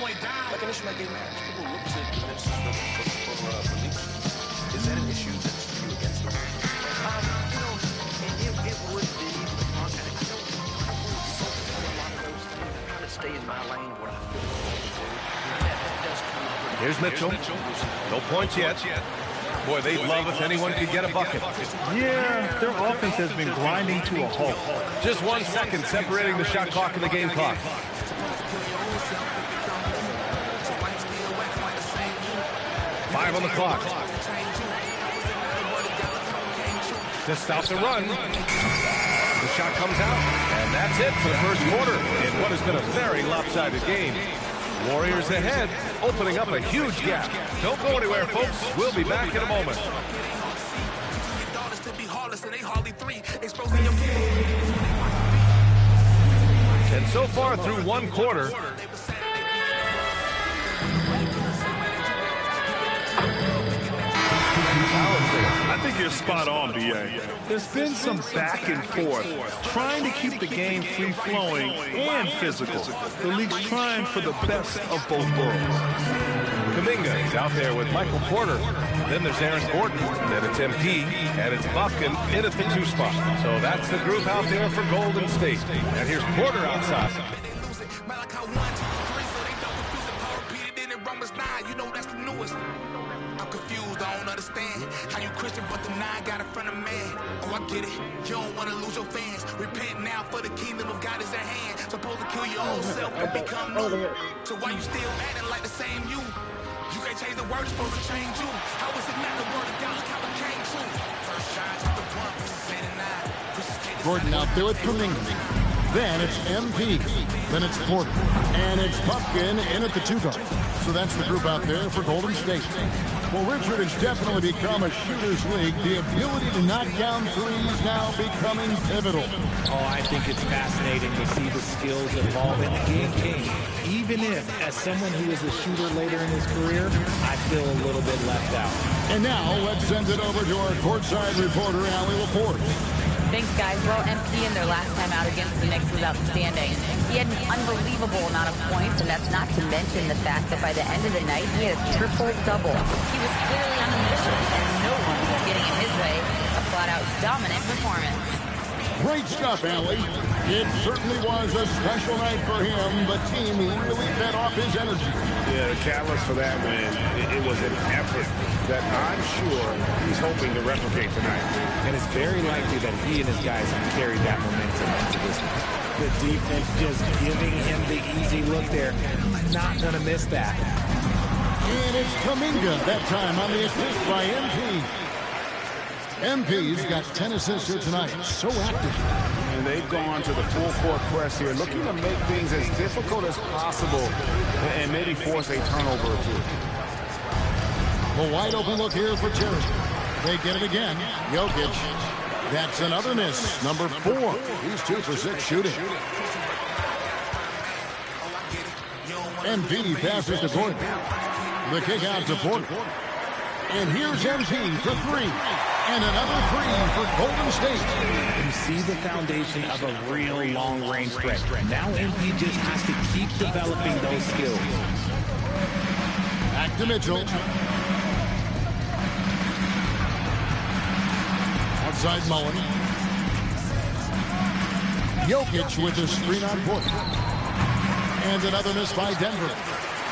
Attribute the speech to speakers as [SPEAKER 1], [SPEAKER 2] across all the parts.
[SPEAKER 1] Like an issue like gay marriage. People look to ministers for beliefs. Is that an issue that's for you against them?
[SPEAKER 2] It would be, but Mark, I don't really focus on a lot of those things. I try to stay in my lane where I feel that does come up.
[SPEAKER 3] Here's Mitchell. No points yet. Boy, they'd love if anyone could get a bucket.
[SPEAKER 4] Yeah, their offense has been grinding to a halt.
[SPEAKER 3] Just 1 second separating the shot clock and the game clock. 5 on the clock. To stop the run. The shot comes out, and that's it for the first quarter in what has been a very lopsided game. Warriors ahead, opening up a huge gap. Don't go anywhere, folks. We'll be back in a moment. And so far through one quarter,
[SPEAKER 4] I think you're spot on, B.A. There's been some back and forth, trying to keep the game free-flowing and physical. The league's trying for the best of both worlds.
[SPEAKER 3] Kuminga is out there with Michael Porter. Then there's Aaron Gordon. Then it's MP, and it's Buffkin in at the 2 spot. So that's the group out there for Golden State. And here's Porter outside.
[SPEAKER 5] I don't understand how you Christian, but the 9 got in front of man. Oh, I get it. You don't want to lose your fans. Repent now, for the kingdom of God is at hand. Supposed to kill your old self and become new. So why you still acting like the same you? You can't change the word, it's supposed to change you. How is it not the word of God? Look how it came true. First shot to the 1, 89.
[SPEAKER 6] Gordon out there with Kuminga. Then it's MP. Then it's Porter. And it's Buffkin in at the 2 guard. So that's the group out there for Golden State. Well, Richard, has definitely become a shooter's league. The ability to knock down threes now becoming pivotal.
[SPEAKER 7] Oh, I think it's fascinating to see the skills evolve in the game change. Even if, as someone who is a shooter later in his career, I feel a little bit left out.
[SPEAKER 6] And now let's send it over to our courtside reporter, Allie Laporte.
[SPEAKER 8] Thanks, guys. Well, MP in their last time out against the Knicks was outstanding. He had an unbelievable amount of points, and that's not to mention the fact that by the end of the night, he had a triple-double. He was clearly on a mission, and no one was getting in his way. A flat-out dominant performance.
[SPEAKER 6] Great stuff, Allie. It certainly was a special night for him, but team really fed off his energy.
[SPEAKER 9] Yeah, the catalyst for that win, it was an effort that I'm sure he's hoping to replicate tonight.
[SPEAKER 7] And it's very likely that he and his guys have carried that momentum into this one. The defense just giving him the easy look there. He's not going to miss that.
[SPEAKER 6] And it's Kuminga that time on the assist by MP. MP's got 10 assists here tonight. So active.
[SPEAKER 9] And they've gone to the full-court press here, looking to make things as difficult as possible and maybe force a turnover or 2.
[SPEAKER 6] The wide open look here for Terry. They get it again. Jokic. That's another miss. Number 4. He's 2 for 6 shooting. MP passes to Gordon. The kick out to Porter. And here's MP for 3. And another 3 for Golden State.
[SPEAKER 7] You see the foundation of a real long-range threat. Now MP just has to keep developing those skills.
[SPEAKER 6] Back to Mitchell. Outside Mullen. Jokic with the screen on Porter. And another miss by Denver.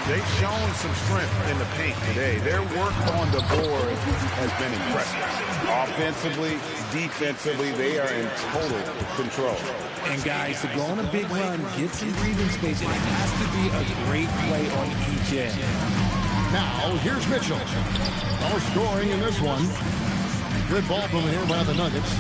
[SPEAKER 9] They've shown some strength in the paint today. Their work on the board has been impressive. Offensively, defensively, they are in total control.
[SPEAKER 7] And guys, to go on a big run, get some breathing space, and it has to be a great play on each end.
[SPEAKER 6] Now, here's Mitchell. No scoring in this one. Good ball from here by the Nuggets.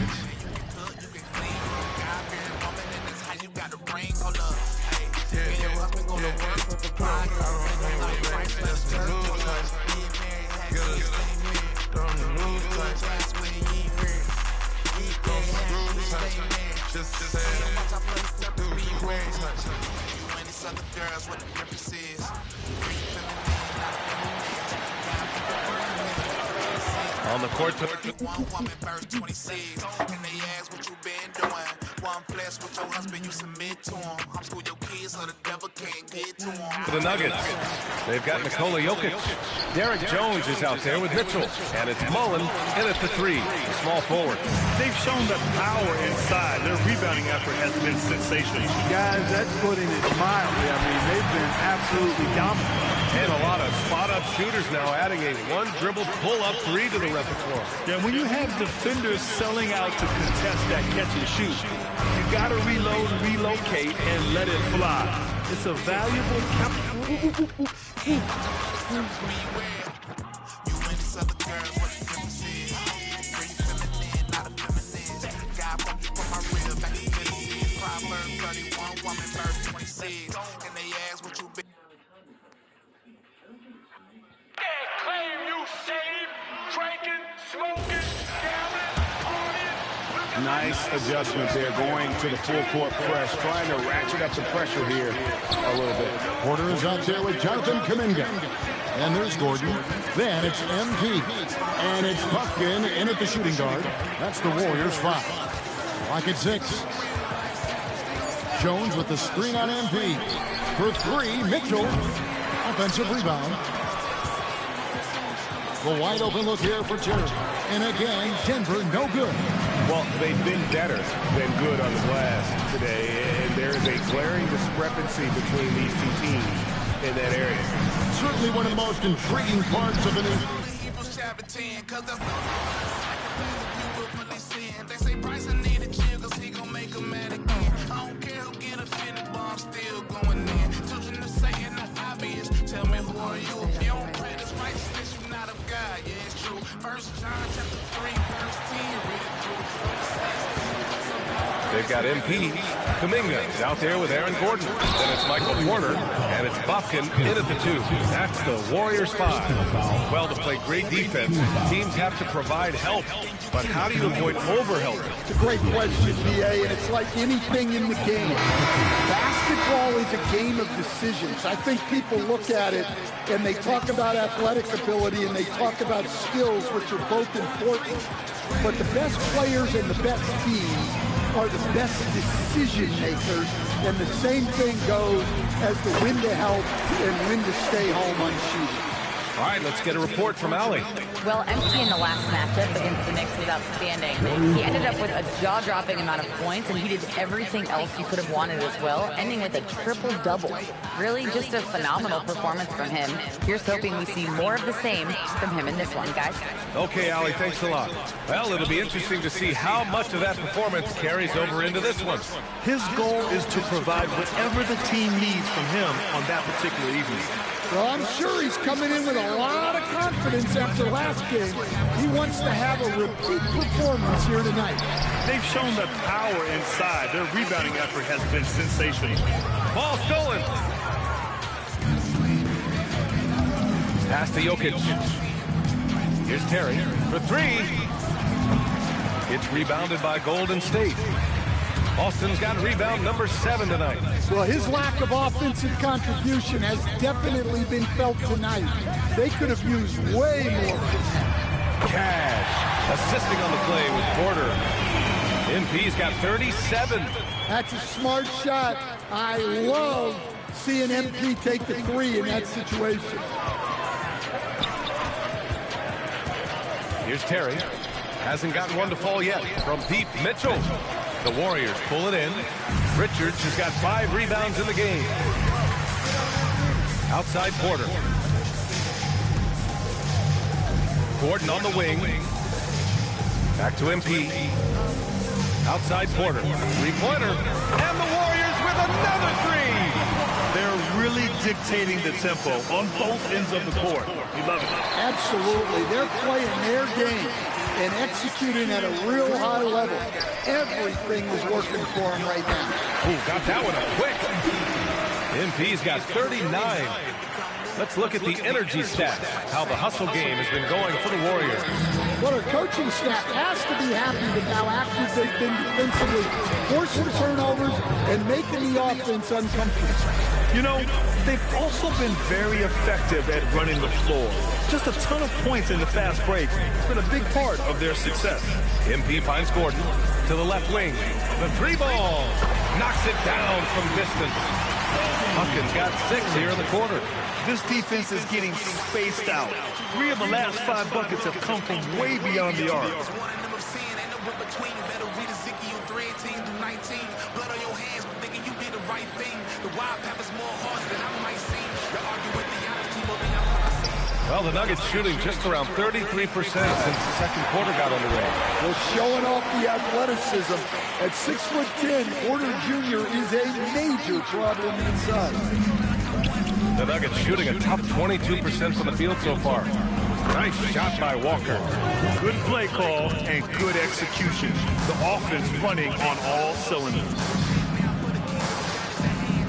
[SPEAKER 3] On the court.
[SPEAKER 5] One woman, verse 26. And they ask what you been doing. One become blessed with your husband, you submit to him. Homeschool your kids so the devil can't get to him.
[SPEAKER 3] For the Nuggets, they've got Nikola Jokic. Derek Jones is out there with Mitchell. And it's Mullen in at the three, the small forward.
[SPEAKER 4] They've shown the power inside. Their rebounding effort has been sensational.
[SPEAKER 10] Guys, that's putting it mildly. I mean, they've been absolutely dominant.
[SPEAKER 3] And a lot of spot-up shooters now, adding a one-dribble pull-up three to the repertoire.
[SPEAKER 4] Yeah, when you have defenders selling out to contest that catch and shoot, you got to reload, relocate, and let it fly. It's a valuable
[SPEAKER 9] Nice adjustment there, going to the full court press, trying to ratchet up the pressure here a little bit.
[SPEAKER 6] Porter is out there with Jonathan Kuminga. And there's Gordon. Then it's MP. And it's Puffkin in at the shooting guard. That's the Warriors 5. Lock at 6. Jones with the screen on MP. For 3, Mitchell. Offensive rebound. The wide open look here for Terry. And again, Denver no good.
[SPEAKER 9] Well, they've been better than good on the glass today, and there is a glaring discrepancy between these two teams in that area.
[SPEAKER 6] Certainly one of the most intriguing parts of an
[SPEAKER 5] They say Bryson need a chill cause he gon' make him mad again. I don't care who get offended, but I'm still going in. Children are saying the obvious. Tell me who are you? If you don't pray this righteousness, you're not of God. Yeah, it's true. 1 John chapter 3, verse 10. Read it through.
[SPEAKER 3] They've got MP. Kuminga is out there with Aaron Gordon. Then it's Michael Porter, and it's Buffkin in at the 2. That's the Warriors 5. Well, to play great defense, teams have to provide help. But how do you avoid overhelping?
[SPEAKER 10] It's a great question, BA, and it's like anything in the game. Basketball is a game of decisions. I think people look at it and they talk about athletic ability and they talk about skills, which are both important. But the best players and the best teams are the best decision makers, and the same thing goes as the when to help and when to stay home unshooting.
[SPEAKER 3] All right, let's get a report from Allie.
[SPEAKER 8] Well, MP in the last matchup against the Knicks was outstanding. He ended up with a jaw-dropping amount of points, and he did everything else you could have wanted as well, ending with a triple-double. Really just a phenomenal performance from him. Here's hoping we see more of the same from him in this one, guys.
[SPEAKER 3] Okay, Allie, thanks a lot. Well, it'll be interesting to see how much of that performance carries over into this one.
[SPEAKER 4] His goal is to provide whatever the team needs from him on that particular evening.
[SPEAKER 10] Well, I'm sure he's coming in with a lot of confidence after last game. He wants to have a repeat performance here tonight.
[SPEAKER 4] They've shown the power inside. Their rebounding effort has been sensational.
[SPEAKER 3] Ball stolen. Pass to Jokic. Here's Terry for 3. It's rebounded by Golden State. Austin's got rebound number 7 tonight.
[SPEAKER 10] Well, his lack of offensive contribution has definitely been felt tonight. They could have used way more.
[SPEAKER 3] Cash assisting on the play with Porter. MP's got 37.
[SPEAKER 10] That's a smart shot. I love seeing MP take the 3 in that situation.
[SPEAKER 3] Here's Terry. Hasn't gotten one to fall yet. From deep, Mitchell. The Warriors pull it in. Richards has got 5 rebounds in the game. Outside Porter. Gordon on the wing. Back to MP. Outside Porter. 3-pointer. And the Warriors with another 3.
[SPEAKER 4] They're really dictating the tempo on both ends of the court. You love it.
[SPEAKER 10] Absolutely. They're playing their game and executing at a real high level. Everything is working for him right now.
[SPEAKER 3] Ooh, got that one up quick. MP's got 39. Let's look at the energy stats, how the hustle game has been going for the Warriors.
[SPEAKER 10] Well, our coaching staff has to be happy with how active they've been defensively, forcing turnovers and making the offense uncomfortable.
[SPEAKER 4] You know, they've also been very effective at running the floor. Just a ton of points in the fast break. It's been a big part of their success.
[SPEAKER 3] MP finds Gordon. to the left wing. The three ball. Knocks it down from distance. Huskins got 6 here in the quarter.
[SPEAKER 4] This defense is getting spaced out. 3 of the last 5 buckets have come from way beyond the arc.
[SPEAKER 3] Well, the Nuggets shooting just around 33% since the second quarter got underway.
[SPEAKER 10] Well, showing off the athleticism. At 6'10", Porter Jr. is a major problem inside.
[SPEAKER 3] The Nuggets shooting a tough 22% from the field so far. Nice shot by Walker.
[SPEAKER 4] Good play call and good execution. The offense running on all cylinders.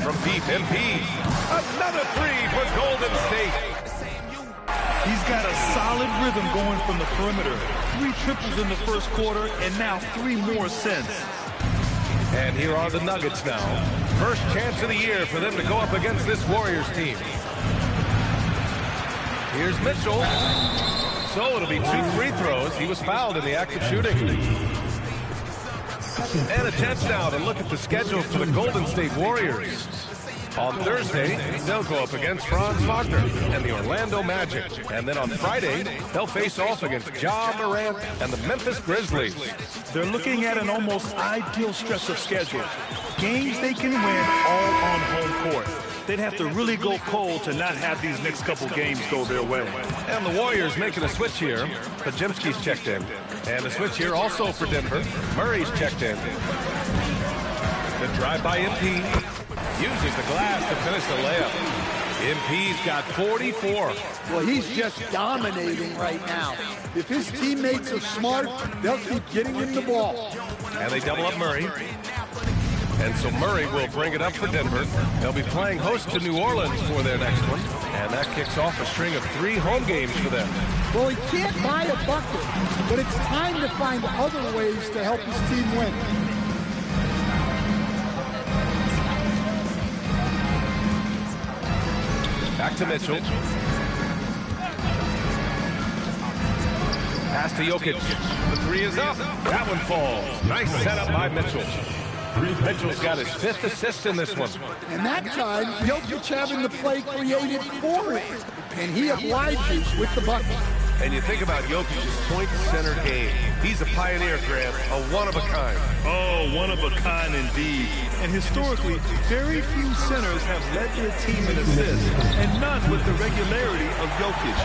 [SPEAKER 3] From deep, MP. Another three for Golden State.
[SPEAKER 4] He's got a solid rhythm going from the perimeter. 3 triples in the first quarter, and now 3 more since.
[SPEAKER 3] And here are the Nuggets now. First chance of the year for them to go up against this Warriors team. Here's Mitchell. So it'll be 2 free throws. He was fouled in the act of shooting. And a chance now to look at the schedule for the Golden State Warriors. On Thursday, they'll go up against Franz Wagner and the Orlando Magic. And then on Friday, they'll face off against Ja Morant and the Memphis Grizzlies.
[SPEAKER 4] They're looking at an almost ideal stretch of schedule. Games they can win all on home court. They'd have to really go cold to not have these next couple games go their way.
[SPEAKER 3] And the Warriors making a switch here. Pajemski's checked in. And a switch here also for Denver. Murray's checked in. The drive by MP. Uses the glass to finish the layup. MP's got 44.
[SPEAKER 10] Well, he's just dominating right now. If his teammates are smart, they'll keep getting him the ball.
[SPEAKER 3] And they double up Murray. And so Murray will bring it up for Denver. They'll be playing host to New Orleans for their next one. And that kicks off a string of 3 home games for them.
[SPEAKER 10] Well, he can't buy a bucket, but it's time to find other ways to help his team win.
[SPEAKER 3] Back to Mitchell. Pass to Jokic. The 3 is up. That one falls. Nice setup by Mitchell. Mitchell's got his 5th assist in this one.
[SPEAKER 10] And that time, Jokic having the play created for him. And he obliges with the bucket.
[SPEAKER 3] And you think about Jokic's point-centered game. He's a pioneer, Grant, a one-of-a-kind.
[SPEAKER 4] Oh, one-of-a-kind indeed. And historically, very few centers have led their team in assists, and none with the regularity of Jokic.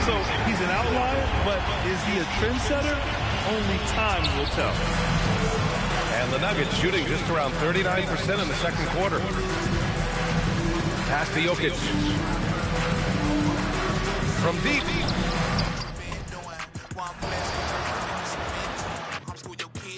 [SPEAKER 4] So he's an outlier, but is he a trendsetter? Only time will tell.
[SPEAKER 3] And the Nuggets shooting just around 39% in the second quarter. Pass to Jokic. From deep.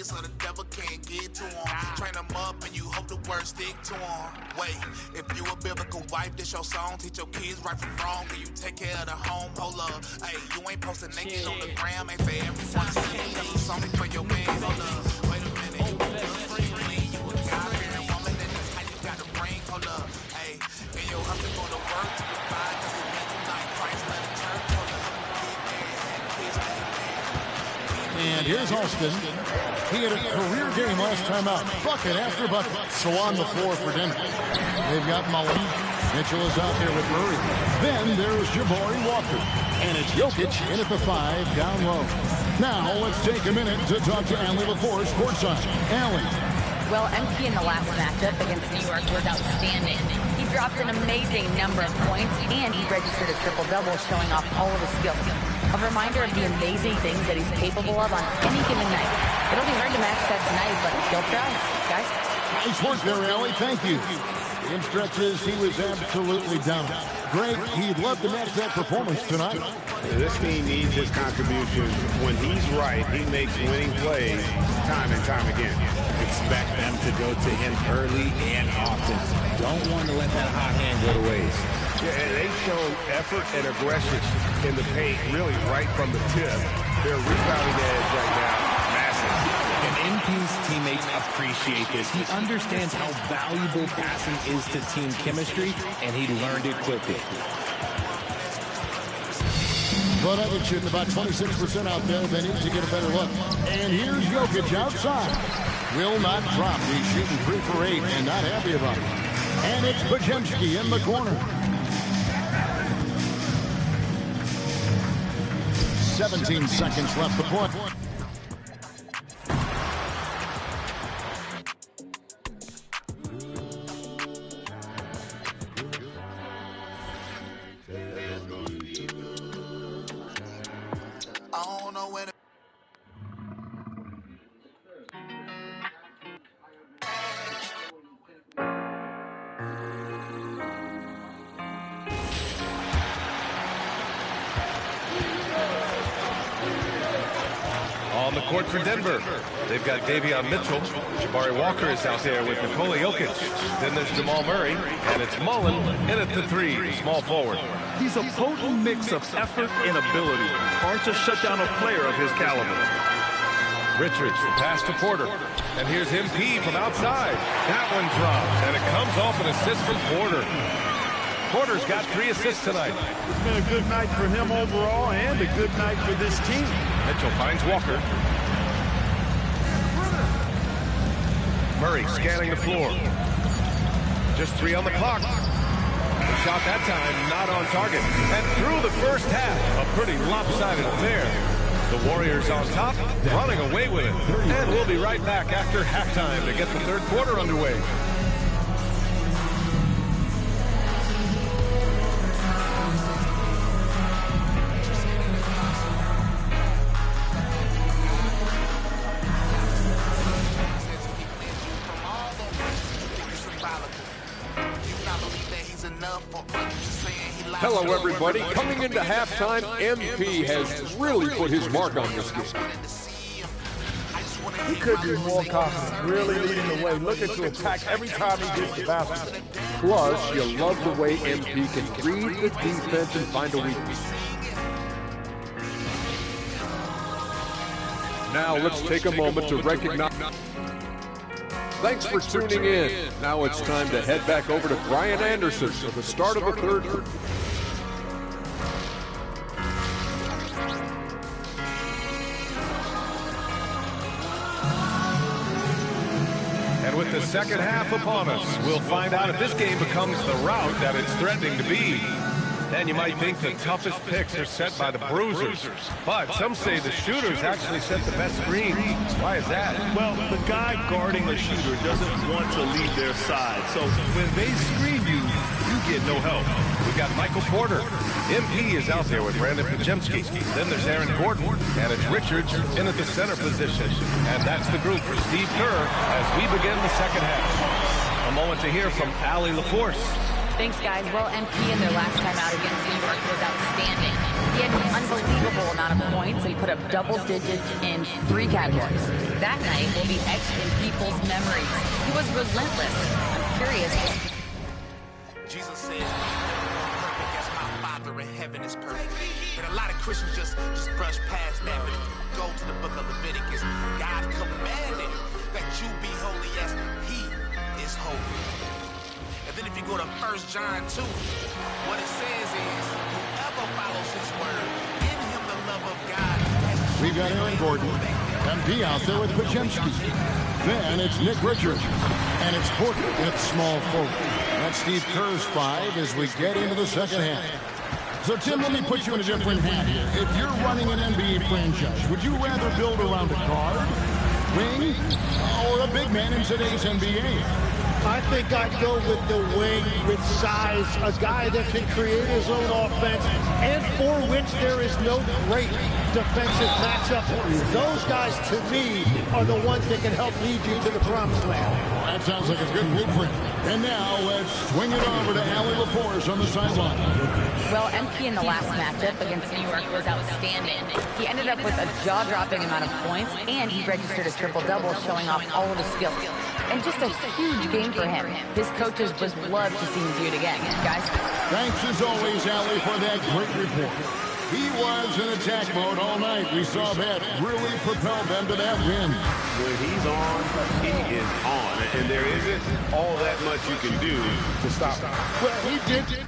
[SPEAKER 5] So the devil can't get to him. Train them up and you hope the words stick to them. Wait, if you a biblical wife, this your song. Teach your kids right from wrong. Can you take care of the home? Hold up. Hey, you ain't posting naked on the gram. Ain't for everyone to see. Tell them something for your man. Hold up. Wait a minute. You a God-fearing woman. And that's how you got to bring. Hold up. Hey, and your husband go to work to provide. Cause it means you like Christ left the church. Hold up.
[SPEAKER 6] And here's Austin. He had a career game last time out. Bucket after bucket. So on the floor for Denver. They've got Mullen. Mitchell is out there with Murray. Then there's Jabari Walker. And it's Jokic in at the 5 down low. Now let's take a minute to talk to Allie LaForce courtside. Allie.
[SPEAKER 8] Well, MP in the last matchup against New York was outstanding. He dropped an amazing number of points, and he registered a triple-double, showing off all of his skills. A reminder of the amazing things that he's capable of on any given night. It'll be hard to match that tonight, but he'll try. Guys?
[SPEAKER 6] Nice work there, Allie. Thank you. In stretches, he was absolutely dominant. Greg, he'd love to match that performance tonight.
[SPEAKER 9] This team needs his contributions. When he's right, he makes winning plays time and time again.
[SPEAKER 11] Expect them to go to him early and often. Don't want to let that hot hand go to waste.
[SPEAKER 9] Yeah, and they've shown effort and aggression in the paint, really right from the tip. Their rebounding edge right now, massive.
[SPEAKER 11] And MP's teammates appreciate this. He understands how valuable passing is to team chemistry, and he learned it quickly.
[SPEAKER 6] But I think shooting about 26% out there. They need to get a better look. And here's Jokic outside. Will not drop. He's shooting 3 for 8 and not happy about it. And it's Podziemski in the corner. 17 seconds left to play.
[SPEAKER 5] I don't know where to
[SPEAKER 3] On the court for Denver, they've got Davion Mitchell. Jabari Walker is out there with Nikola Jokic. Then there's Jamal Murray, and it's Mullen in at the 3, the small forward.
[SPEAKER 4] He's a potent mix of effort and ability. Hard to shut down a player of his caliber.
[SPEAKER 3] Richards, the pass to Porter. And here's MP from outside. That one drops, and it comes off an assist from Porter. Porter's got 3 assists tonight.
[SPEAKER 4] It's been a good night for him overall and a good night for this team.
[SPEAKER 3] Mitchell finds Walker. Murray scanning the floor. Just 3 on the clock. The shot that time not on target. And through the first half, a pretty lopsided affair. The Warriors on top, running away with it. And we'll be right back after halftime to get the third quarter underway.
[SPEAKER 12] Hello, everybody. Coming into halftime, MP has really put his mark on this game.
[SPEAKER 13] He could be more confident, really leading the way, looking to attack every time he gets the basketball.
[SPEAKER 12] Plus, you love the way MP can read the defense and find a weakness. Now, let's take a moment to recognize... Thanks for tuning in. Now it's time to head back over to Brian Anderson for the start of the third.
[SPEAKER 3] And with the second half upon us, we'll find out if this game becomes the rout that it's threatening to be. And you might think the toughest picks are set by the bruisers. But some say the shooters actually set the best screens. Why is that?
[SPEAKER 4] Well, the guy guarding a shooter doesn't want to leave their side. So when they screen you, you get no help.
[SPEAKER 3] We've got Michael Porter. MP is out there with Brandon Podziemski. Then there's Aaron Gordon. And it's Richards in at the center position. And that's the group for Steve Kerr as we begin the second half. A moment to hear from Allie LaForce.
[SPEAKER 8] Thanks, guys. Well, MP in their last time out against New York was outstanding. He had an unbelievable amount of points, and he put up double digits in 3 categories. That night will be etched in people's memories. He was relentless. I'm curious.
[SPEAKER 5] Jesus says, perfect as my Father in heaven is perfect. And a lot of Christians just brush past that. But if you go to the book of Leviticus, God commanded that you be holy as he is holy. And then if you go to 1 John 2, what it says is, whoever follows his word, in him the love of God.
[SPEAKER 6] We've got Aaron Gordon, MP out there with Podziemski. Then it's Nick Richards, and it's Porter at small forward. That's Steve Kerr's 5 as we get into the second half. So, Tim, let me put you in a different hat here. If you're running an NBA franchise, would you rather build around a guard, wing, or a big man in today's NBA?
[SPEAKER 10] I think I'd go with the wing with size, a guy that can create his own offense and for which there is no great defensive matchup. Those guys, to me, are the ones that can help lead you to the promised land.
[SPEAKER 6] That sounds like a good blueprint. And now let's swing it over to Allie LaForce on the sideline.
[SPEAKER 8] Well, MP in the last matchup against New York was outstanding. He ended up with a jaw-dropping amount of points, and he registered a triple-double, showing off all of his skills. And just a huge game for him. His coaches would love to see him do it again. Guys?
[SPEAKER 6] Thanks as always, Allie, for that great report. He was in attack mode all night. We saw that really propelled them to that win.
[SPEAKER 9] When he's on, he is on. And there isn't all that much you can do to stop him.
[SPEAKER 10] Well, he did.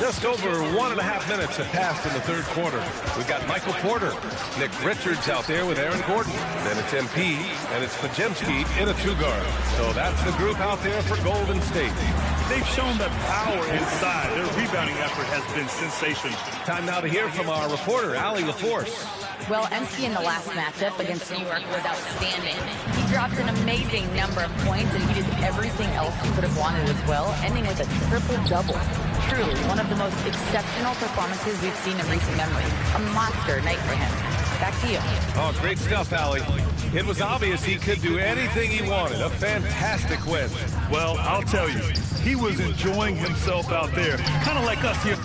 [SPEAKER 3] Just over 1.5 minutes have passed in the third quarter. We've got Michael Porter, Nick Richards out there with Aaron Gordon. Then it's MP, and it's Pajemski in a 2-guard. So that's the group out there for Golden State.
[SPEAKER 4] They've shown that power inside. Their rebounding effort has been sensational.
[SPEAKER 3] Time now to hear from our reporter, Allie LaForce.
[SPEAKER 8] Well, MP in the last matchup against New York was outstanding. He dropped an amazing number of points, and he did everything else he could have wanted as well, ending with a triple-double. Truly, one of the most exceptional performances we've seen in recent memory. A monster night for him. Back to you.
[SPEAKER 3] Oh, great stuff, Allie. It was obvious he could do anything he wanted. A fantastic win.
[SPEAKER 4] Well, I'll tell you, he was enjoying himself out there, kind of like us here.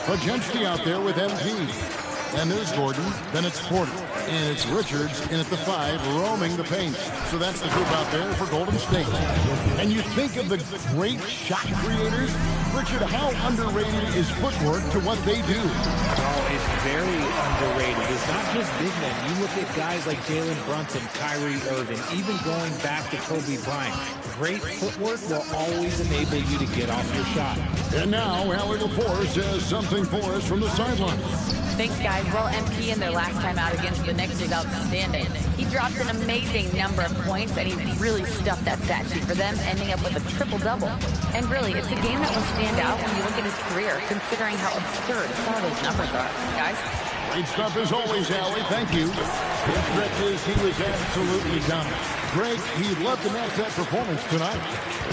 [SPEAKER 6] Pajemski out there with MP. And there's Gordon. Then it's Porter. And it's Richards in at the 5, roaming the paint. So that's the group out there for Golden State. And you think of the great shot creators. Richard, how underrated is footwork to what they do?
[SPEAKER 7] Oh, it's very underrated. It's not just big men. You look at guys like Jalen Brunson, Kyrie Irving, even going back to Kobe Bryant. Great footwork will always enable you to get off your shot.
[SPEAKER 6] And now, Allie LaForce has something for us from the sideline.
[SPEAKER 8] Thanks, guys. Well, MP in their last time out against the Knicks was outstanding. He dropped an amazing number of points, and he really stuffed that stat sheet for them, ending up with a triple-double. And really, it's a game that will stand out when you look at his career, considering how absurd some of those numbers are. Guys?
[SPEAKER 6] Great stuff as always, Allie. Thank you. In stretches, he was absolutely dominant. Greg, he loved to match that performance tonight.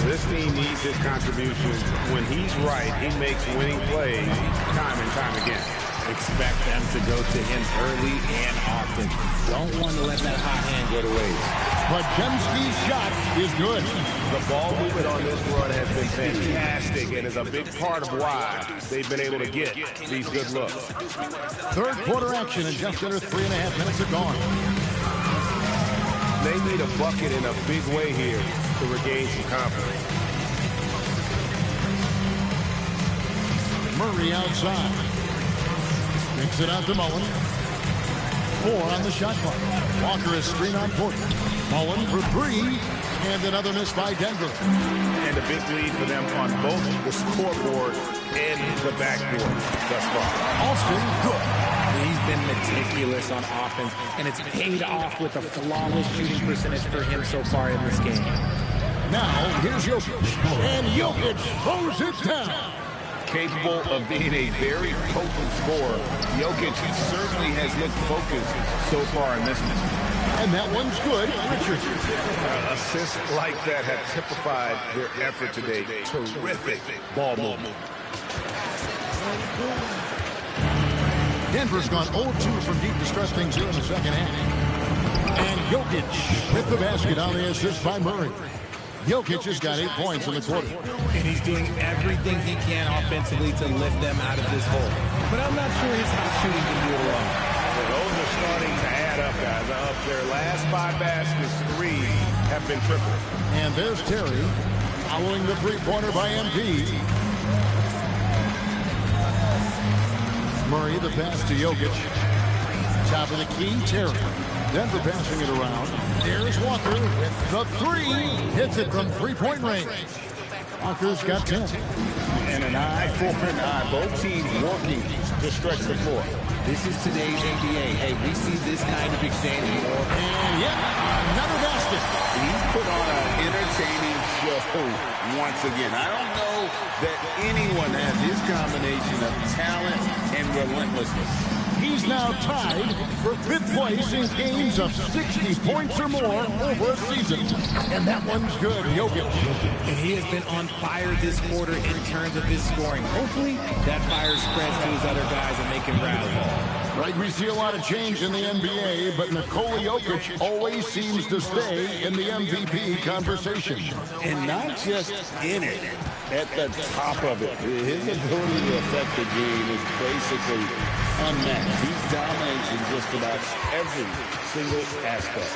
[SPEAKER 9] This team needs his contributions. When he's right, he makes winning plays time and time again.
[SPEAKER 11] Expect them to go to him early and often. Don't want to let that hot hand go to waste.
[SPEAKER 6] But Pajemski's shot is good.
[SPEAKER 9] The ball movement on this run has been fantastic and is a big part of why they've been able to get these good looks.
[SPEAKER 6] Third quarter action and just under 3.5 minutes are gone.
[SPEAKER 9] They need a bucket in a big way here to regain some confidence.
[SPEAKER 6] Murray outside. Kicks it out to Mullen. 4 on the shot clock. Walker is screen on Porter. Mullen for 3. And another miss by Denver.
[SPEAKER 9] And a big lead for them on both the scoreboard and the backboard thus far.
[SPEAKER 6] Alston, good.
[SPEAKER 7] He's been meticulous on offense, and it's paid off with a flawless shooting percentage for him so far in this game.
[SPEAKER 6] Now, here's Jokic. And Jokic throws it down.
[SPEAKER 9] Capable of being a very potent scorer, Jokic certainly has looked focused so far in this one.
[SPEAKER 6] And that one's good. Richards.
[SPEAKER 9] Assists like that have typified their effort today. Terrific ball movement.
[SPEAKER 6] Denver's gone 0-2 from deep to stretch things here in the second half. And Jokic with the basket on the assist by Murray. Jokic has got 8 points in the quarter.
[SPEAKER 7] And he's doing everything he can offensively to lift them out of this hole. But I'm not sure his hot shooting can do it alone.
[SPEAKER 9] Well, those are starting to add up, guys. Up their last 5 baskets, 3 have been tripled.
[SPEAKER 6] And there's Terry following the three-pointer by MP. Murray, the pass to Jokic. Top of the key, Terry. Denver passing it around. There's Walker with the 3. Hits it from three-point range. Walker's got 10.
[SPEAKER 9] And an eye for an eye. Both teams working to stretch the floor.
[SPEAKER 11] This is today's NBA. Hey, we see this kind of exchange more.
[SPEAKER 6] And yep, another basket.
[SPEAKER 9] He's put on an entertaining show once again. I don't know that anyone has his combination of talent and relentlessness.
[SPEAKER 6] He's now tied for 5th place in games of 60 points or more over a season. And that one's good, Jokic.
[SPEAKER 7] And he has been on fire this quarter in terms of his scoring. Hopefully, that fire spreads to his other guys and they can rally.
[SPEAKER 6] Right, we see a lot of change in the NBA, but Nikola Jokic always seems to stay in the MVP conversation.
[SPEAKER 9] And not just in it, at the top of it. His ability to affect the game is basically unmatched. He dominates in just about every single aspect.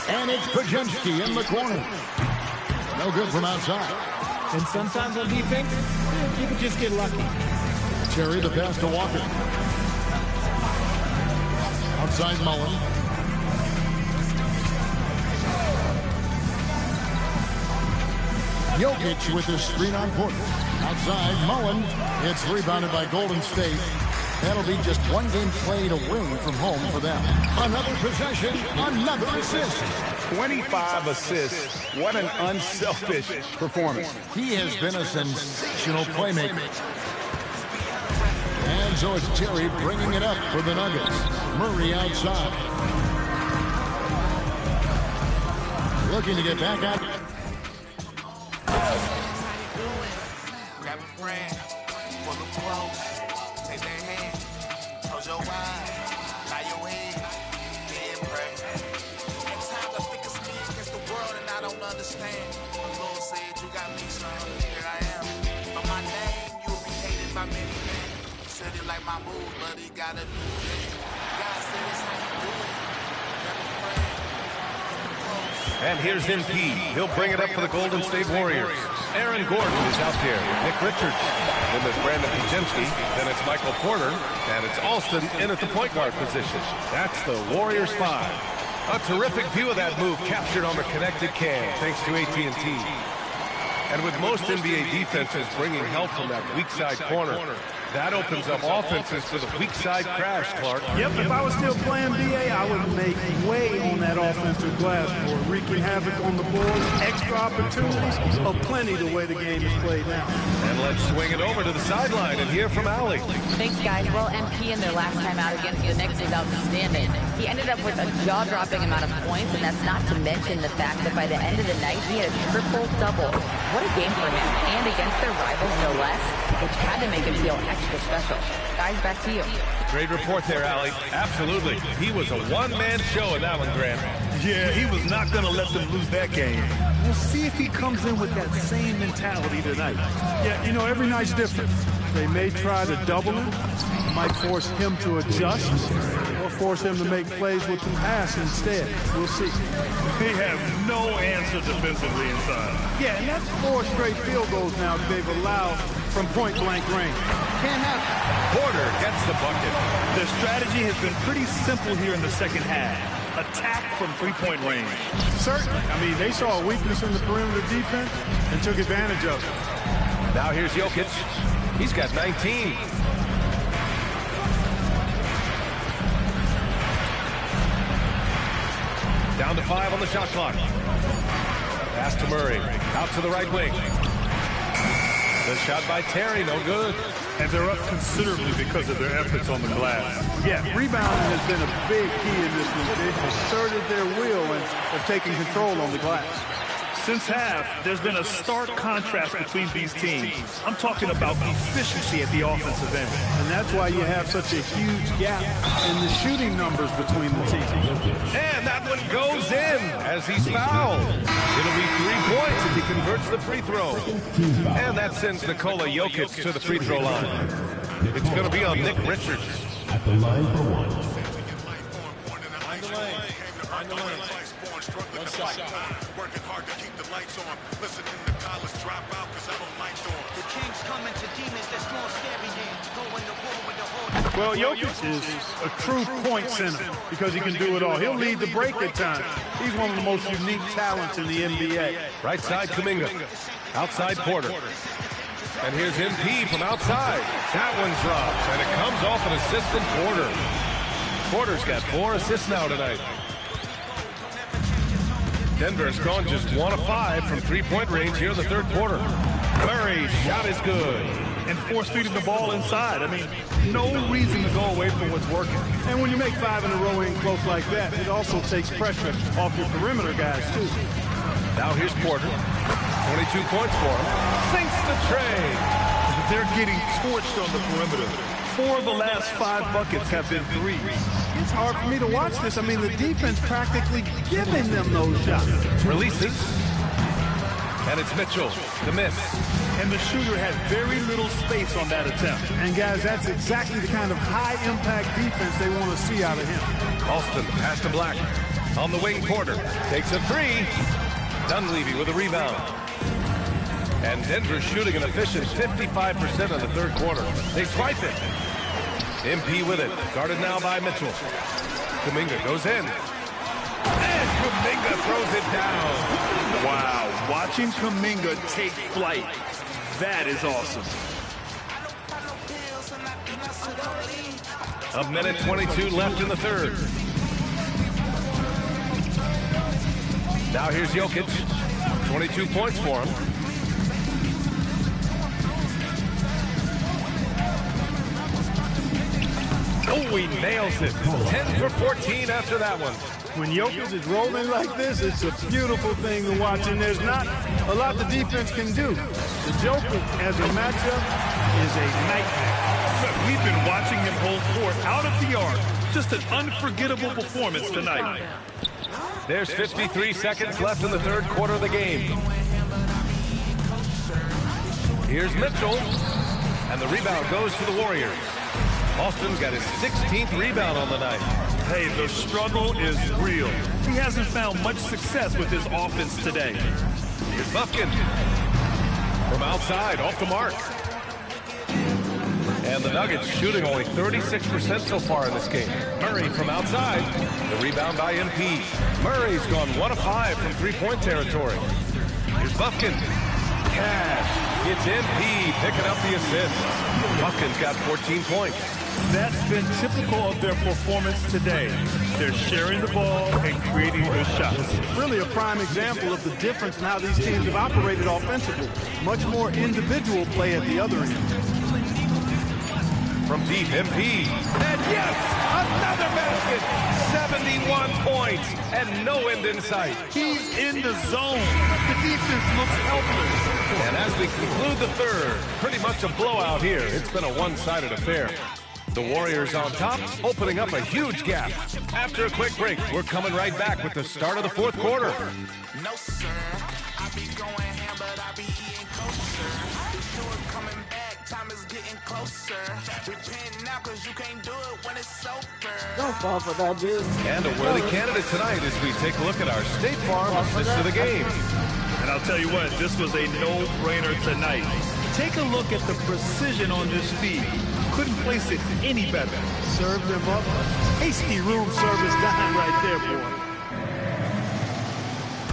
[SPEAKER 6] And it's Pajemski in the corner. No good from outside.
[SPEAKER 7] And sometimes on defense, you can just get lucky.
[SPEAKER 6] Terry, the pass to Walker. Outside Mullen. Jokic with his screen on Porter. Outside Mullen. It's rebounded by Golden State. That'll be just one game played away from home for them. Another possession, another assist.
[SPEAKER 9] 25 assists. What an unselfish performance.
[SPEAKER 6] He has been a sensational playmaker. And so it's Terry bringing it up for the Nuggets. Murray outside. Looking to get back out.
[SPEAKER 5] Grab a friend, pull them close, take their hand, close your eyes, bow your head, and pray. At times I think it's me against the world and I don't understand. The Lord said you got me, son, here I am. But my name, you'll be hated by many men. He said it like my move, but he got a new thing. God said it's how you do it. Grab a friend, pull them close.
[SPEAKER 3] And here's MP. He'll bring it up for the Golden State Warriors. Aaron Gordon is out there with Nick Richards. Then there's Brandon Pajemski. Then it's Michael Porter. And it's Alston in at the point guard position. That's the Warriors 5. A terrific view of that move captured on the connected cam, thanks to AT&T. And with most NBA defenses bringing help from that weak side corner, that opens up offenses for the weak side crash, Clark.
[SPEAKER 4] Yep, if I was still playing BA, I would make way on that offensive glass board, wreaking havoc on the boards, extra opportunities, plenty the way the game is played now.
[SPEAKER 3] And let's swing it over to the sideline and hear from Allie.
[SPEAKER 8] Thanks, guys. Well, MP in their last time out against the Knicks was outstanding. He ended up with a jaw-dropping amount of points, and that's not to mention the fact that by the end of the night, he had a triple-double. What a game for him, and against their rivals, no less, which had to make him feel extra special. Guys, back to you.
[SPEAKER 3] Great report there, Allie. Absolutely. He was a one-man show in that one, Grant.
[SPEAKER 4] Yeah, he was not going to let them lose that game. We'll see if he comes in with that same mentality tonight. Yeah, you know, every night's different. They may try to double him, might force him to adjust, or force him to make plays with the pass instead. We'll see. They have no answer defensively inside. Yeah, and that's 4 straight field goals now they've allowed from point-blank range. Can't happen.
[SPEAKER 3] Porter gets the bucket.
[SPEAKER 4] Their strategy has been pretty simple here in the second half. Attack from three-point range. Certainly. I mean, they saw a weakness in the perimeter defense and took advantage of it.
[SPEAKER 3] Now here's Jokic. He's got 19. Down to 5 on the shot clock. Pass to Murray. Out to the right wing. The shot by Terry, no good.
[SPEAKER 4] And they're up considerably because of their efforts on the glass. Yeah, rebounding has been a big key in this one. They've asserted their will and have taken control on the glass. Since half, there's been a stark contrast between these teams. I'm talking about efficiency at the offensive end. And that's why you have such a huge gap in the shooting numbers between the teams.
[SPEAKER 3] And that one goes in as he's fouled. It'll be 3 points if he converts the free throw. And that sends Nikola Jokic to the free throw line. It's going to be on Nick Richards.
[SPEAKER 14] At the line for one.
[SPEAKER 1] On the lane. One shot. Working hard to keep the lights on. Listening to college drop out because I don't like doing.
[SPEAKER 5] The king's coming to demons that's more scary than going to war with the horde.
[SPEAKER 4] Well, Jokic is a true point center because he can do it all. He'll lead the break at times. He's one of the most unique talents in the NBA.
[SPEAKER 3] Right side, Kuminga. Outside, Porter. And here's MP from outside. That one drops, and it comes off an assist from Porter. Porter's got 4 assists now tonight. Denver's gone just 1 of 5 from 3-point range here in the third quarter. Murray's shot is good.
[SPEAKER 4] And force-feeding the ball inside. I mean, no reason to go away from what's working. And when you make 5 in a row in close like that, it also takes pressure off your perimeter guys, too.
[SPEAKER 3] Now here's Porter. 22 points for him. Sinks the tray.
[SPEAKER 4] They're getting torched on the perimeter. 4 of the last 5 buckets have been threes. It's hard for me to watch this. I mean, the defense practically giving them those shots.
[SPEAKER 3] Releases. And it's Mitchell. The miss.
[SPEAKER 4] And the shooter had very little space on that attempt. And, guys, that's exactly the kind of high-impact defense they want to see out of him.
[SPEAKER 3] Alston pass to Black. On the wing, Porter takes a three. Dunleavy with a rebound. And Denver's shooting an efficient 55% in the third quarter. They swipe it. MP with it. Guarded now by Mitchell. Kuminga goes in. And Kuminga throws it down.
[SPEAKER 4] Wow, watching Kuminga take flight. That is awesome.
[SPEAKER 3] A minute 22 left in the third. Now here's Jokic. 22 points for him. Oh, he nails it. 10 for 14 after that one.
[SPEAKER 13] When Jokic is rolling like this, it's a beautiful thing to watch, and there's not a lot the defense can do. The Joker, as a matchup, is a nightmare.
[SPEAKER 4] Look, we've been watching him hold court out of the arc. Just an unforgettable performance tonight.
[SPEAKER 3] There's 53 seconds left in the third quarter of the game. Here's Mitchell, and the rebound goes to the Warriors. Austin's got his 16th rebound on the night.
[SPEAKER 4] Hey, the struggle is real. He hasn't found much success with his offense today.
[SPEAKER 3] Here's Buffkin. From outside, off the mark. And the Nuggets shooting only 36% so far in this game. Murray from outside. The rebound by MP. Murray's gone 1 of 5 from three-point territory. Here's Buffkin. Cash. It's MP picking up the assist. Buffkin's got 14 points.
[SPEAKER 4] That's been typical of their performance today. They're sharing the ball and creating their shots.
[SPEAKER 13] Really a prime example of the difference in how these teams have operated offensively. Much more individual play at the other end.
[SPEAKER 3] From deep, MP. And yes, another basket. 71 points and no end in sight.
[SPEAKER 4] He's in the zone. The defense looks helpless.
[SPEAKER 3] And as we conclude the third, pretty much a blowout here. It's been a one-sided affair. The Warriors on top, opening up a huge gap. After a quick break, we're coming right back with the start of the fourth quarter.
[SPEAKER 5] No, sir. I be going ham, but I be eating kosher. The shoe coming back, time is getting closer. Repent now, cause you can't do it when it's over.
[SPEAKER 14] Don't fall for that, dude.
[SPEAKER 3] And a worthy candidate tonight as we take a look at our State Farm assist of the game.
[SPEAKER 4] And I'll tell you what, this was a no-brainer tonight. Take a look at the precision on this feed. Couldn't place it any better.
[SPEAKER 13] Served them up. Tasty room service dime right there, boy.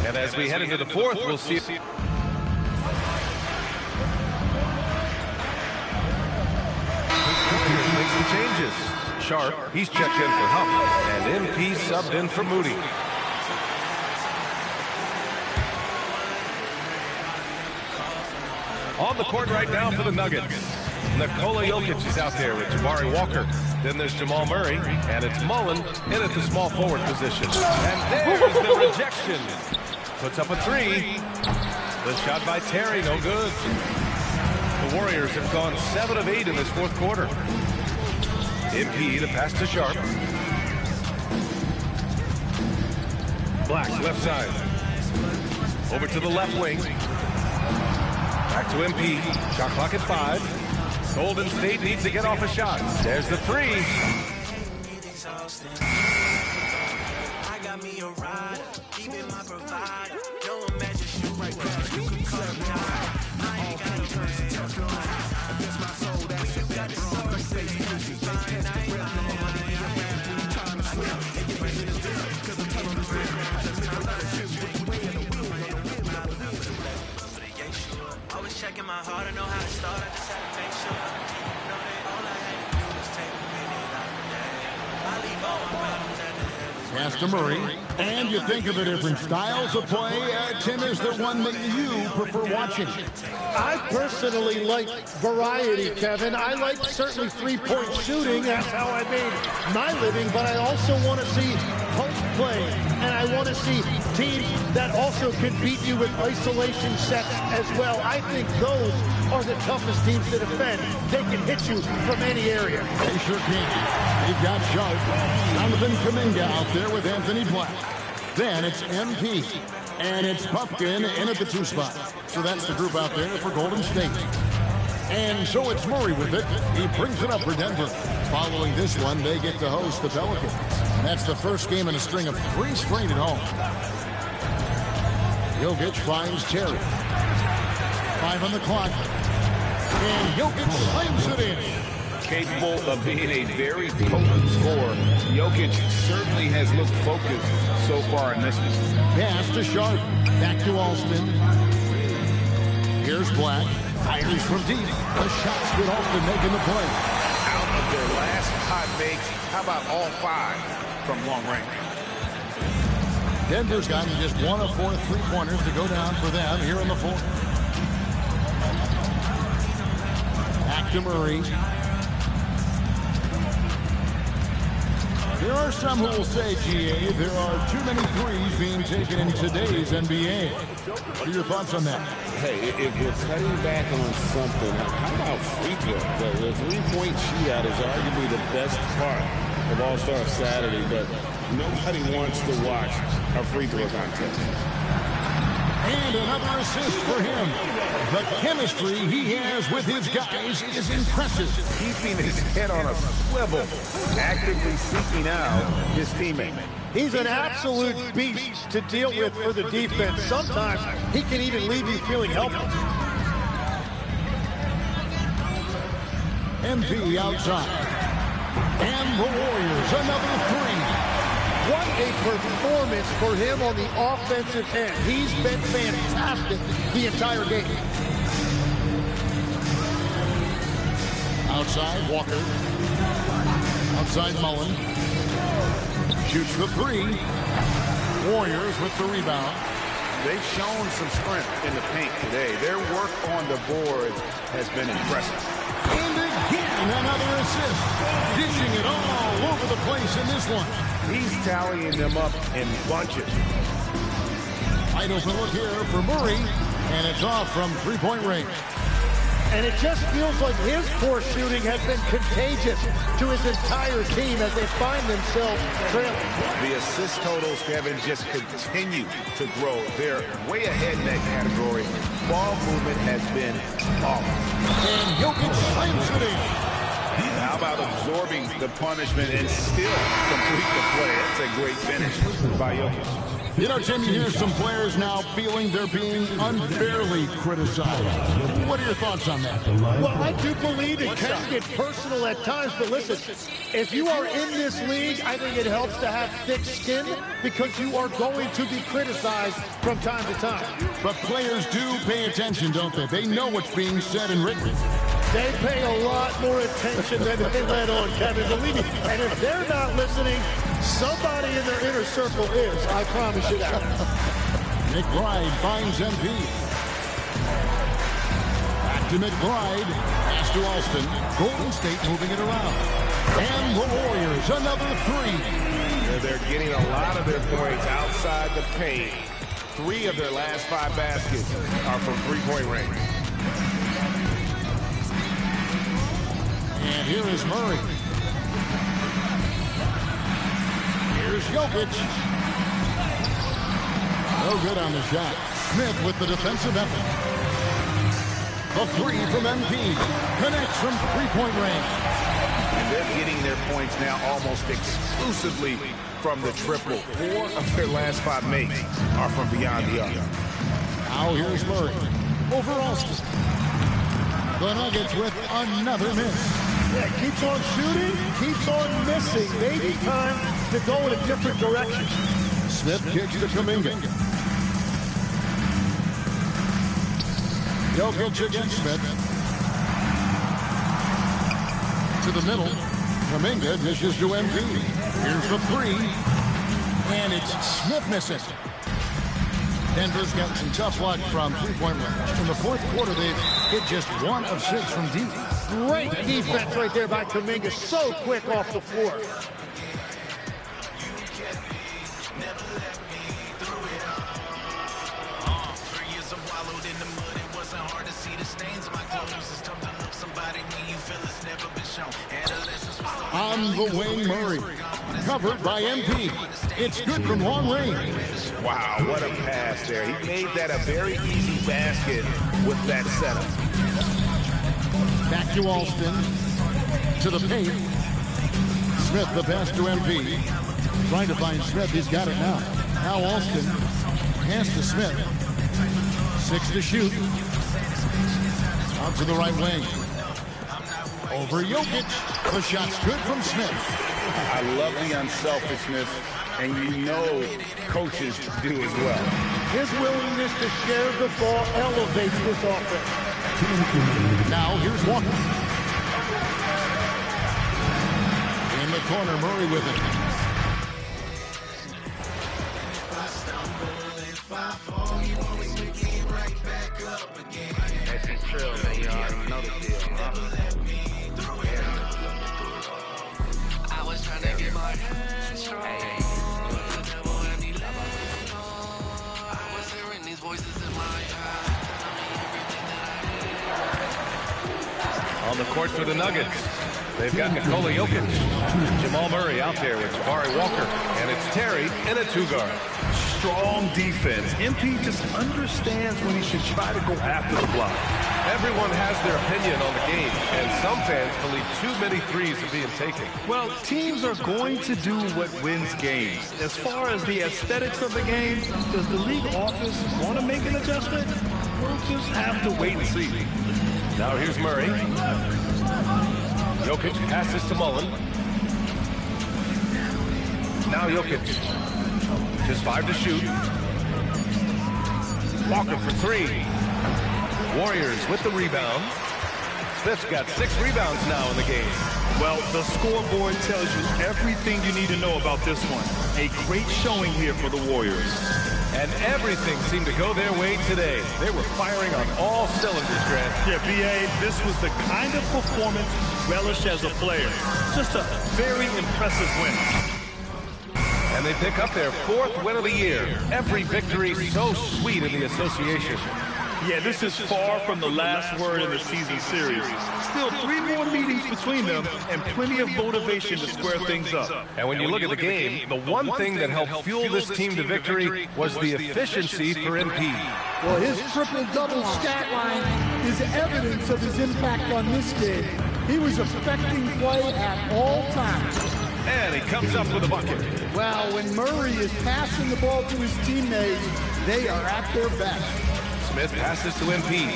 [SPEAKER 3] And as we head into the fourth, we'll see. Make some changes. Sharp, he's checked in for Huff. And MP subbed in for Moody. On the court right now for the Nuggets. Nikola Jokic is out there with Jabari Walker. Then there's Jamal Murray, and it's Mullen in at the small forward position. And there's the rejection. Puts up a three. The shot by Terry, no good. The Warriors have gone 7 of 8 in this fourth quarter. MP to pass to Sharp. Black, left side. Over to the left wing. Back to MP. Shot clock at 5. Golden State needs to get off a shot. There's the three.
[SPEAKER 5] I got me a ride, keeping my provider. No imagine shoot right now. You can cut me out. I ain't got no person to tell you. That's my soul. That's you got the soul. Say you fine. I ain't got no money. I'm trying to swim. And you ain't in this deal. Cause I'm telling this real. I'm not a shoot. With the way in the wheel. Always checking my heart. I know how to start. I just had to make sure. Know that all I had to do was take a minute out the day. I leave all my problems at the end.
[SPEAKER 6] Pass to Murray. And you think of the different styles of play. Tim, is there one that you prefer watching?
[SPEAKER 10] I personally like variety, Kevin. I like certainly three-point shooting. That's how I made my living. But I also want to see post play. And I want to see teams that also can beat you with isolation sets as well. I think those are the toughest teams to defend. They can hit you from any area.
[SPEAKER 6] They sure can. They've got Sharp. Jonathan Kuminga out there with Anthony Black. Then it's MP. And it's Pumpkin in at the 2 spot. So that's the group out there for Golden State. And so it's Murray with it. He brings it up for Denver. Following this one, they get to host the Pelicans. And that's the first game in a string of 3 straight at home. Jokic finds Terry. 5 on the clock. And Jokic slams it in.
[SPEAKER 9] Capable of being a very potent scorer, Jokic certainly has looked focused so far in this one.
[SPEAKER 6] Pass to Sharp. Back to Alston. Here's Black. Fires from deep. The shot's good. Alston making the play.
[SPEAKER 9] Out of their last 5 makes, how about all 5 from long range?
[SPEAKER 6] Denver's gotten just 1 of 4 3-pointers to go down for them here in the fourth. Back to Murray. There are some who will say, GA, there are too many threes being taken in today's NBA. What are your thoughts on that?
[SPEAKER 9] Hey, if we're cutting back on something, how about free throw? The three-point shootout is arguably the best part of All-Star Saturday, but nobody wants to watch a free throw contest.
[SPEAKER 6] And another assist for him. The chemistry he has with his guys is impressive.
[SPEAKER 9] Keeping his head on a swivel, actively seeking out his teammate.
[SPEAKER 13] He's an absolute beast to deal with for the defense. Sometimes he can even leave you feeling helpless.
[SPEAKER 6] MP outside. And the Warriors, another 3.
[SPEAKER 13] What a performance for him on the offensive end. He's been fantastic the entire game.
[SPEAKER 6] Outside, Walker. Outside, Mullen. Shoots the 3. Warriors with the rebound.
[SPEAKER 9] They've shown some strength in the paint today. Their work on the boards has been impressive.
[SPEAKER 6] And again, another assist. Dishing it all over the place in this one.
[SPEAKER 9] He's tallying them up in bunches.
[SPEAKER 6] Wide open look here for Murray. And it's off from 3-point range.
[SPEAKER 13] And it just feels like his poor shooting has been contagious to his entire team as they find themselves trailing.
[SPEAKER 9] The assist totals, Kevin, just continue to grow. They're way ahead in that category. Ball movement has been flawless.
[SPEAKER 6] And Jokic slams it in.
[SPEAKER 9] How about absorbing the punishment and still complete the play? That's a great finish by Jokic.
[SPEAKER 6] You know, Tim, you hear some players now feeling they're being unfairly criticized. What are your thoughts on that?
[SPEAKER 13] Well, I do believe it can get personal at times, but listen, if you are in this league, I think it helps to have thick skin because you are going to be criticized from time to time.
[SPEAKER 6] But players do pay attention, don't they? They know what's being said and written.
[SPEAKER 13] They pay a lot more attention than they let on, Kevin, believe me. And if they're not listening, somebody in their inner circle is. I promise you that.
[SPEAKER 6] McBride finds MP. Back to McBride. Pass to Alston. Golden State moving it around. And the Warriors, another 3.
[SPEAKER 9] They're getting a lot of their points outside the paint. 3 of their last 5 baskets are from 3-point range.
[SPEAKER 6] And here is Murray. Here's Jokic. No good on the shot. Smith with the defensive effort. The 3 from MP. Connects from 3-point range.
[SPEAKER 9] And they're getting their points now almost exclusively from the triple. 4 of their last 5 makes are from beyond the arc.
[SPEAKER 6] Now here's Murray. Over Alston. The Nuggets with another miss.
[SPEAKER 13] Yeah, keeps on shooting, keeps on missing. Maybe time to go in a different direction.
[SPEAKER 6] Smith kicks to Kuminga. Jokic against Smith. To the middle. Kuminga dishes to MP. Here's the 3. And it's Smith missing. Denver's got some tough luck from 3-point range. In the fourth quarter, they've hit just 1 of 6 from deep.
[SPEAKER 13] Great defense right there by Kuminga. So quick off the floor.
[SPEAKER 6] On the wing, Murray. Covered by MP. It's good from long range.
[SPEAKER 9] Wow, what a pass there. He made that a very easy basket with that setup.
[SPEAKER 6] Back to Alston. To the paint. Smith the pass to MP. Trying to find Smith. He's got it now. Now Alston hands to Smith. 6 to shoot. Out to the right wing. Over Jokic. The shot's good from Smith.
[SPEAKER 9] I love the unselfishness, and you know coaches do as well.
[SPEAKER 13] His willingness to share the ball elevates this offense.
[SPEAKER 6] Now here's Walker. In the corner, Murray with it.
[SPEAKER 2] That's true, man. You already know the deal, huh? I was trying to get my hands strong. Hey. I was hearing these voices in my head.
[SPEAKER 3] On the court for the Nuggets, they've got Nikola Jokic, Jamal Murray out there with Jabari Walker, and it's Terry in a 2-guard.
[SPEAKER 4] Strong defense. MP just understands when he should try to go after the block.
[SPEAKER 3] Everyone has their opinion on the game, and some fans believe too many threes are being taken.
[SPEAKER 4] Well, teams are going to do what wins games. As far as the aesthetics of the game, does the league office want to make an adjustment? We'll just have to wait and see.
[SPEAKER 3] Now here's Murray. Jokic passes to Mullen. Now Jokic. Just 5 to shoot. Walker for 3. Warriors with the rebound. Smith's got 6 rebounds now in the game.
[SPEAKER 4] Well, the scoreboard tells you everything you need to know about this one. A great showing here for the Warriors.
[SPEAKER 3] And everything seemed to go their way today. They were firing on all cylinders, Grant.
[SPEAKER 4] Yeah, B.A., this was the kind of performance relished as a player. Just a very impressive win.
[SPEAKER 3] And they pick up their 4th win of the year. Every victory so sweet in the association.
[SPEAKER 4] Yeah, this is far from the last word in the season series. Still 3 more meetings between them and plenty of motivation to square things up.
[SPEAKER 3] And when you look at the game, the one thing that helped fuel this team to victory was the efficiency for NP.
[SPEAKER 10] Well, his triple-double stat line is evidence of his impact on this game. He was affecting play at all times.
[SPEAKER 3] And he comes up with a bucket.
[SPEAKER 10] Well, when Murray is passing the ball to his teammates, they are at their best.
[SPEAKER 3] Smith passes to MP.